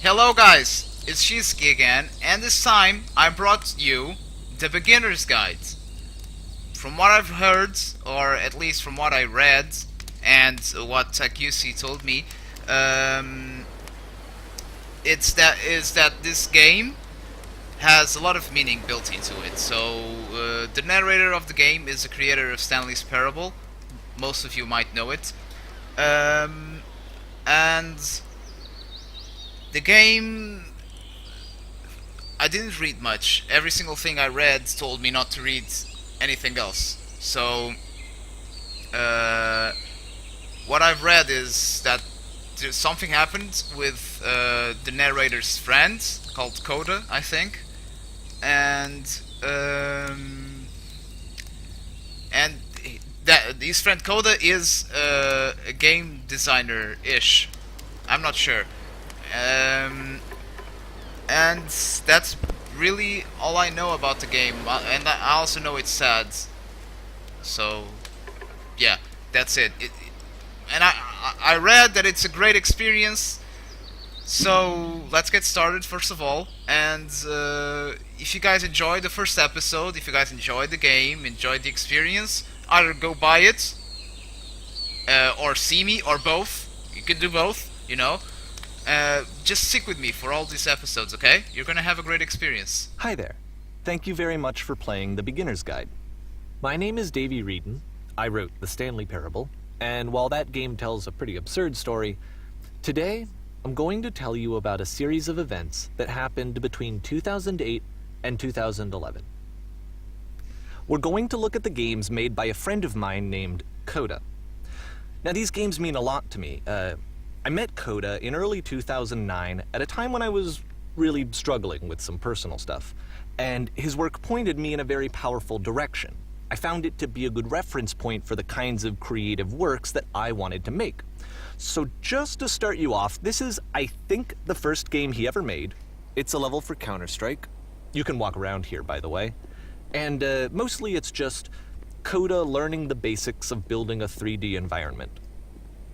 Hello guys, it's Shizuki again, and this time I brought you the beginner's guide. From what I've heard, or at least from what I read, and what Takusi told me, um, is that this game has a lot of meaning built into it. So the narrator of the game is the creator of Stanley's Parable. Most of you might know it, and the game, I didn't read much. Every single thing I read told me not to read anything else. So, uh, what I've read is that something happened with the narrator's friend called Coda, I think, and and that his friend Coda is a game designer ish. I'm not sure. Um, and that's really all I know about the game. And I also know it's sad. So, yeah, that's it. And I read that it's a great experience. So let's get started first of all. And if you guys enjoyed the first episode, if you guys enjoyed the game, enjoyed the experience, either go buy it or see me or both. You can do both, you know. Just stick with me for all these episodes, okay? You're gonna have a great experience. Hi there. Thank you very much for playing the Beginner's Guide. My name is Davey Reedon. I wrote The Stanley Parable, and while that game tells a pretty absurd story, today I'm going to tell you about a series of events that happened between 2008 and 2011. We're going to look at the games made by a friend of mine named Coda. Now, these games mean a lot to me. I met Coda in early 2009 at a time when I was really struggling with some personal stuff, and his work pointed me in a very powerful direction. I found it to be a good reference point for the kinds of creative works that I wanted to make. So just to start you off, this is, I think, the first game he ever made. It's a level for Counter-Strike. You can walk around here, by the way. And mostly it's just Coda learning the basics of building a 3D environment.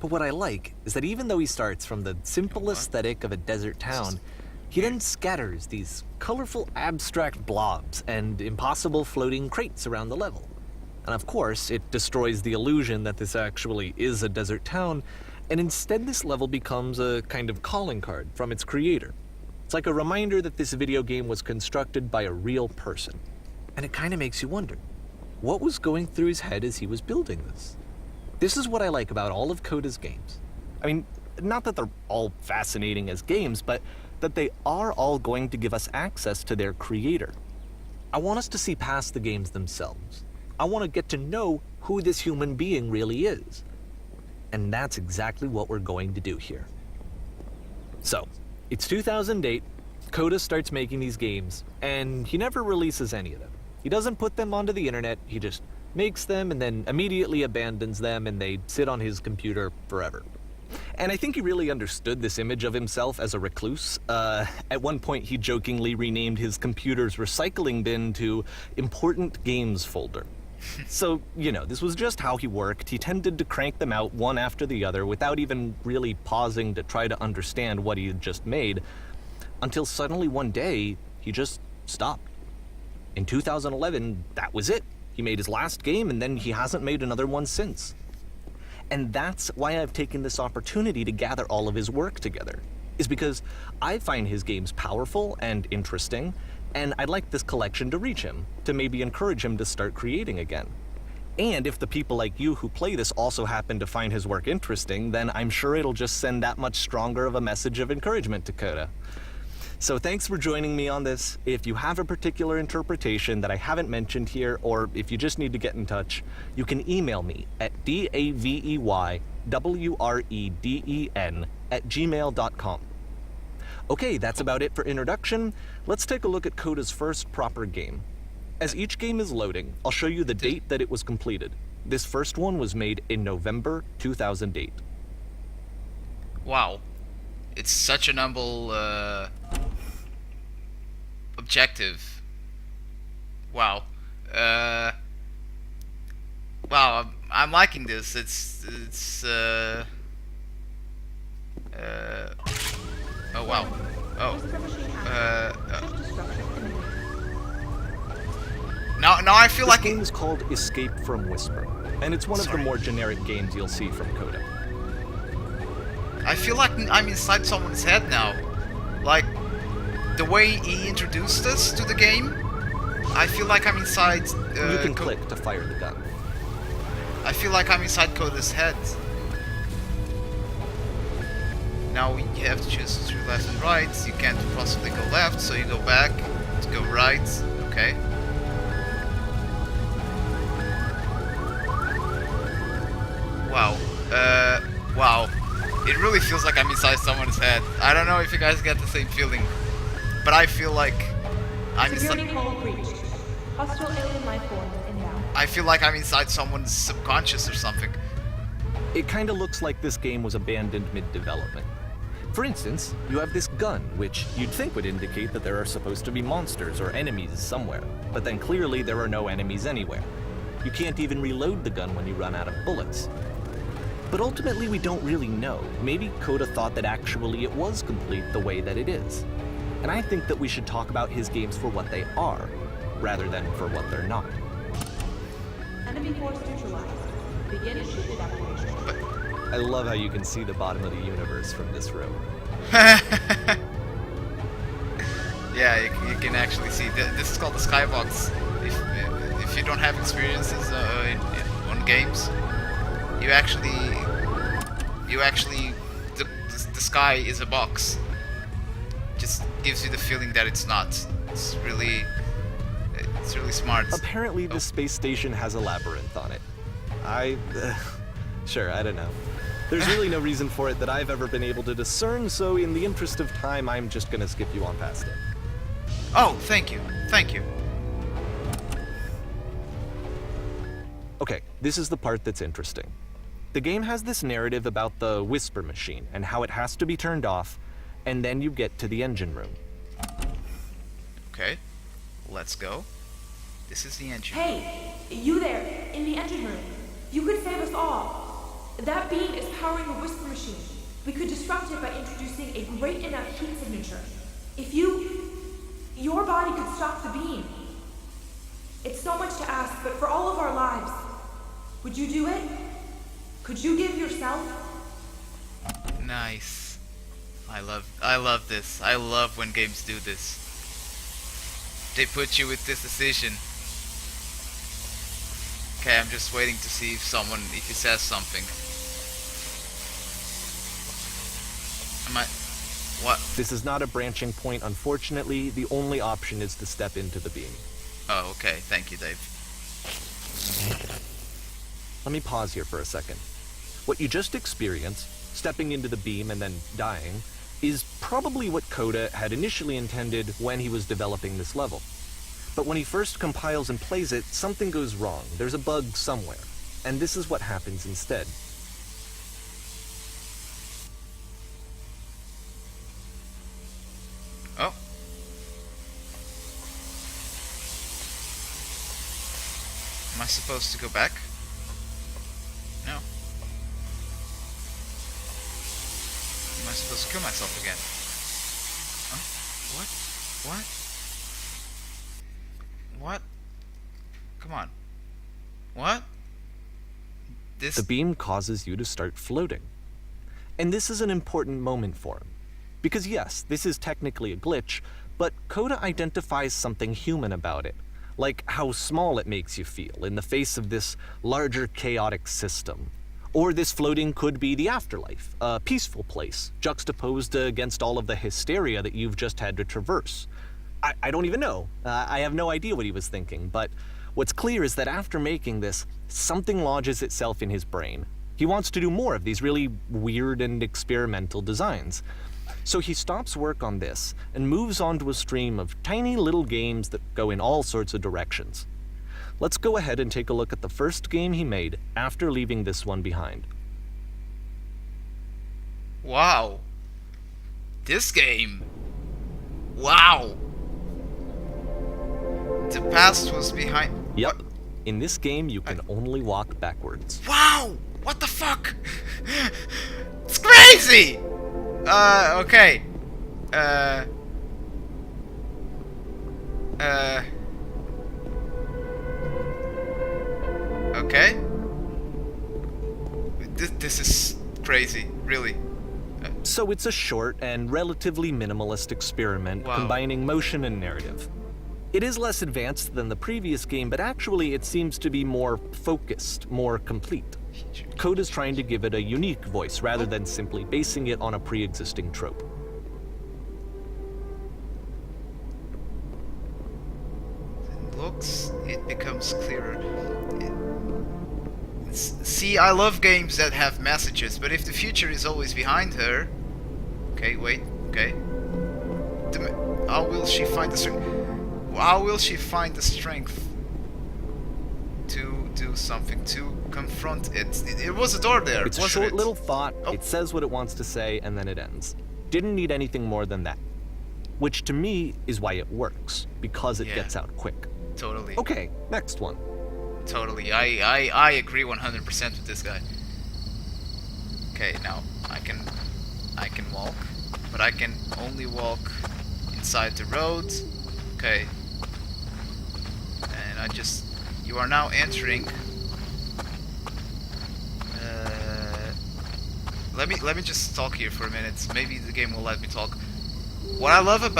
But what I like is that even though he starts from the simple aesthetic of a desert town, he then scatters these colorful abstract blobs and impossible floating crates around the level. And of course, it destroys the illusion that this actually is a desert town, and instead this level becomes a kind of calling card from its creator. It's like a reminder that this video game was constructed by a real person. And it kind of makes you wonder, what was going through his head as he was building this? This is what I like about all of Coda's games. I mean, not that they're all fascinating as games, but that they are all going to give us access to their creator. I want us to see past the games themselves. I want to get to know who this human being really is. And that's exactly what we're going to do here. So, it's 2008, Coda starts making these games, and he never releases any of them. He doesn't put them onto the internet, he just makes them and then immediately abandons them, and they sit on his computer forever. And I think he really understood this image of himself as a recluse. At one point he jokingly renamed his computer's recycling bin to Important Games Folder. So, you know, this was just how he worked. He tended to crank them out one after the other without even really pausing to try to understand what he had just made, until suddenly one day he just stopped. In 2011, that was it. He made his last game, and then he hasn't made another one since. And that's why I've taken this opportunity to gather all of his work together, is because I find his games powerful and interesting, and I'd like this collection to reach him, to maybe encourage him to start creating again. And if the people like you who play this also happen to find his work interesting, then I'm sure it'll just send that much stronger of a message of encouragement to Coda. So thanks for joining me on this. If you have a particular interpretation that I haven't mentioned here, or if you just need to get in touch, you can email me at daveyWreden@gmail.com. Okay, that's about it for introduction. Let's take a look at Coda's first proper game. As each game is loading, I'll show you the date that it was completed. This first one was made in November 2008. Wow. It's such an humble objective. Wow. Wow, I'm liking this. It's oh wow. Oh. Whisper machine active. Chip destruction imminent. Now I feel This like game is called Escape from Whisper, and it's one of the Sorry. more generic games you'll see from Coda. I feel like I'm inside someone's head now. Like the way he introduced us to the game, I feel like I'm inside. You can click to fire the gun. I feel like I'm inside Coda's head. Now you have to choose between left and right. You can't possibly go left, so you go back to go right. Okay. Wow. Wow. It really feels like I'm inside someone's head. I don't know if you guys get the same feeling, but I feel like I'm Security inside. code breached. Hostile alien life form inbound. I feel like I'm inside someone's subconscious or something. It kinda looks like this game was abandoned mid-development. For instance, you have this gun, which you'd think would indicate that there are supposed to be monsters or enemies somewhere, but then clearly there are no enemies anywhere. You can't even reload the gun when you run out of bullets. But ultimately we don't really know. Maybe Coda thought that actually it was complete the way that it is. And I think that we should talk about his games for what they are, rather than for what they're not. Enemy force neutralized. Begin ship evacuation. I love how you can see the bottom of the universe from this room. Yeah, you can actually see. This is called the skybox. If you don't have experiences on games, you actually the sky is a box. Just gives you the feeling that it's not. It's really smart. Apparently, this space station has a labyrinth on it. Sure, I don't know. There's really no reason for it that I've ever been able to discern, so in the interest of time, I'm just gonna skip you on past it. Oh, thank you. Okay, this is the part that's interesting. The game has this narrative about the Whisper machine and how it has to be turned off, and then you get to the engine room. Okay, let's go. This is the engine. Hey, you there, in the engine room. You could save us all. That beam is powering the Whisper machine. We could disrupt it by introducing a great enough heat signature. If your body could stop the beam. It's so much to ask, but for all of our lives, would you do it? Could you give yourself? Nice. I love this. I love when games do this. They put you with this decision. Okay, I'm just waiting to see if he says something. What? This is not a branching point, unfortunately. The only option is to step into the beam. Oh, okay. Thank you, Dave. Let me pause here for a second. What you just experienced, stepping into the beam and then dying, is probably what Coda had initially intended when he was developing this level. But when he first compiles and plays it, something goes wrong. There's a bug somewhere. And this is what happens instead. Oh. Am I supposed to go back? No. Am I supposed to kill myself again? Huh? What? Come on. What? This... The beam causes you to start floating. And this is an important moment for him. Because yes, this is technically a glitch, but Coda identifies something human about it. Like how small it makes you feel in the face of this larger chaotic system. Or this floating could be the afterlife, a peaceful place, juxtaposed against all of the hysteria that you've just had to traverse. I don't even know. I have no idea what he was thinking, but what's clear is that after making this, something lodges itself in his brain. He wants to do more of these really weird and experimental designs. So he stops work on this and moves on to a stream of tiny little games that go in all sorts of directions. Let's go ahead and take a look at the first game he made after leaving this one behind. Wow. This game. Wow. The past was behind. Yep. In this game, you can only walk backwards. Wow! What the fuck? It's crazy! Okay. Uh. Okay. This is crazy, really. So it's a short and relatively minimalist experiment Wow. combining motion and narrative. It is less advanced than the previous game, but actually it seems to be more focused, more complete. Coda's trying to give it a unique voice rather than simply basing it on a pre-existing trope. Looks, it becomes clearer. See, I love games that have messages, but if the future is always behind her... Okay, wait, okay. How will she find the strength? How will she find the strength to do something, to confront it? It was a door there, It's a wasn't short it? little thought, Oh. it says what it wants to say, and then it ends. Didn't need anything more than that. Which to me is why it works, because it Yeah. gets out quick. Totally. Okay, next one. Totally. I agree 100% with this guy. Okay, now I can walk, but I can only walk inside the road. Okay. And you are now entering. Let me just talk here for a minute. Maybe the game will let me talk. What I'm loving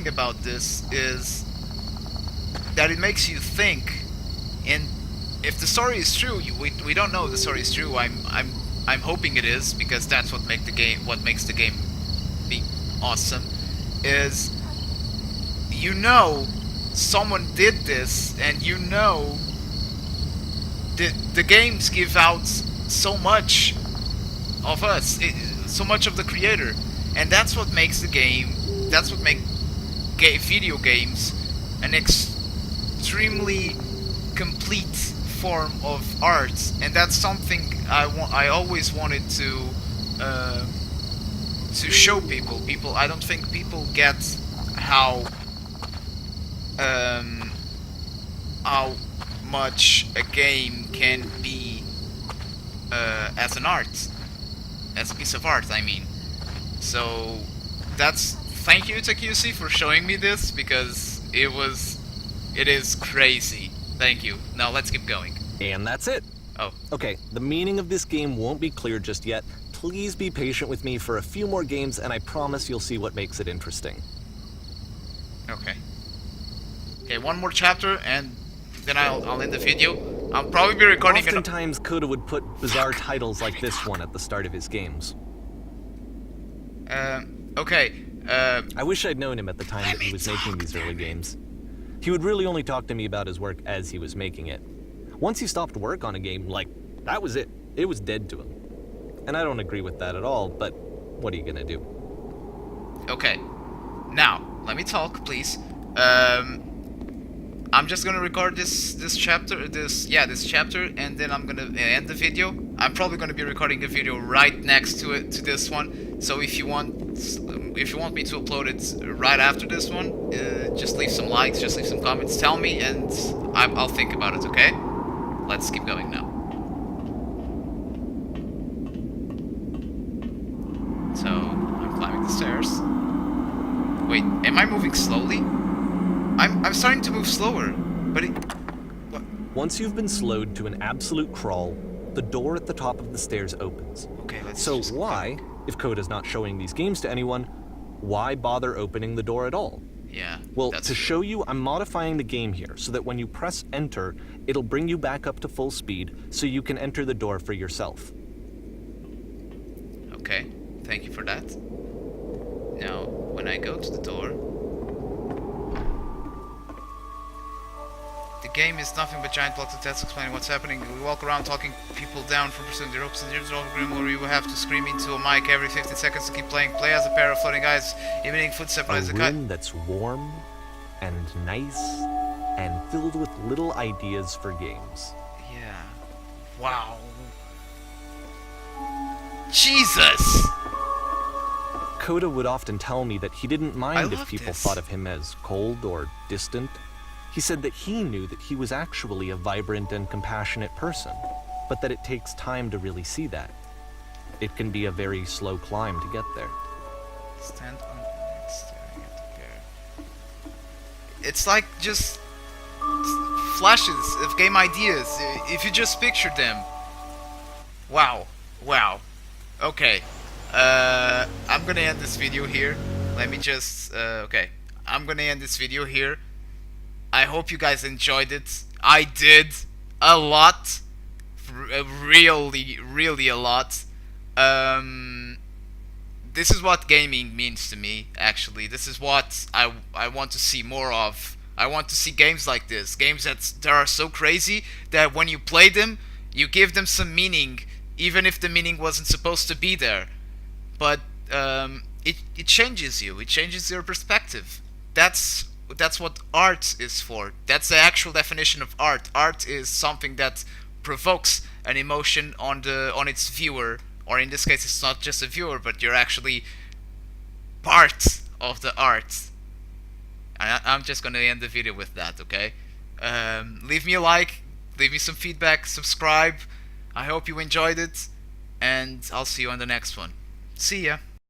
about this is that it makes you think. And if the story is true, we don't know if the story is true. I'm hoping it is, because that's what makes the game be awesome. Is, you know, someone did this, and you know the games give out so much of us, so much of the creator, and that's what makes the game. That's what makes video games an extremely complete form of art, and that's something I always wanted to show people. I don't think people get how much a game can be as an art, as a piece of art. I mean, so thank you, Takusi, for showing me this, because it is crazy. Thank you. Now let's keep going. And that's it. Oh. Okay, the meaning of this game won't be clear just yet. Please be patient with me for a few more games, and I promise you'll see what makes it interesting. Okay. Okay, one more chapter, and then I'll end the video. I'll probably be recording it. Oftentimes, Coda would put bizarre titles like this one at the start of his games. Okay. I wish I'd known him at the time that he was making these early games. He would really only talk to me about his work as he was making it. Once he stopped work on a game, that was it. It was dead to him. And I don't agree with that at all, but what are you gonna do? Okay. Now, let me talk, please. I'm just gonna record this chapter, and then I'm gonna end the video. I'm probably gonna be recording a video right next to this one. So if you want me to upload it right after this one, just leave some likes, just leave some comments, tell me, and I'll think about it. Okay? Let's keep going now. So I'm climbing the stairs. Wait, am I moving slowly? I'm starting to move slower, but what? Once you've been slowed to an absolute crawl, the door at the top of the stairs opens. Okay, let's So just why, if Coda's not showing these games to anyone, why bother opening the door at all? Yeah. Well, that's to show you, I'm modifying the game here so that when you press enter, it'll bring you back up to full speed so you can enter the door for yourself. Okay, thank you for that. Now, when I go to the door, the game is nothing but giant blocks of text explaining what's happening. We walk around talking people down from pursuing the ropes, and there's over grim where you have to scream into a mic every 15 seconds to keep playing. Play as a pair of floating eyes, emitting footsteps A as a cut. room that's warm and nice and filled with little ideas for games. Yeah. Wow. Jesus! Coda would often tell me that he didn't mind if love people this. thought of him as cold or distant. He said that he knew that he was actually a vibrant and compassionate person, but that it takes time to really see that. It can be a very slow climb to get there. Stand on It's like just flashes of game ideas if you just picture them. Wow, wow. Okay, I'm gonna end this video here. Let me just okay. I'm gonna end this video here. I hope you guys enjoyed it. I did a lot, really, really a lot. Um, this is what gaming means to me. Actually, this is what I want to see more of. I want to see games like this, games that are so crazy that when you play them, you give them some meaning, even if the meaning wasn't supposed to be there. But it changes you. It changes your perspective. That's what art is for. That's the actual definition of art. Art is something that provokes an emotion on its viewer, or in this case, it's not just a viewer, but you're actually part of the art. I'm just gonna end the video with that. Okay. Leave me a like. Leave me some feedback. Subscribe. I hope you enjoyed it, and I'll see you on the next one. See ya.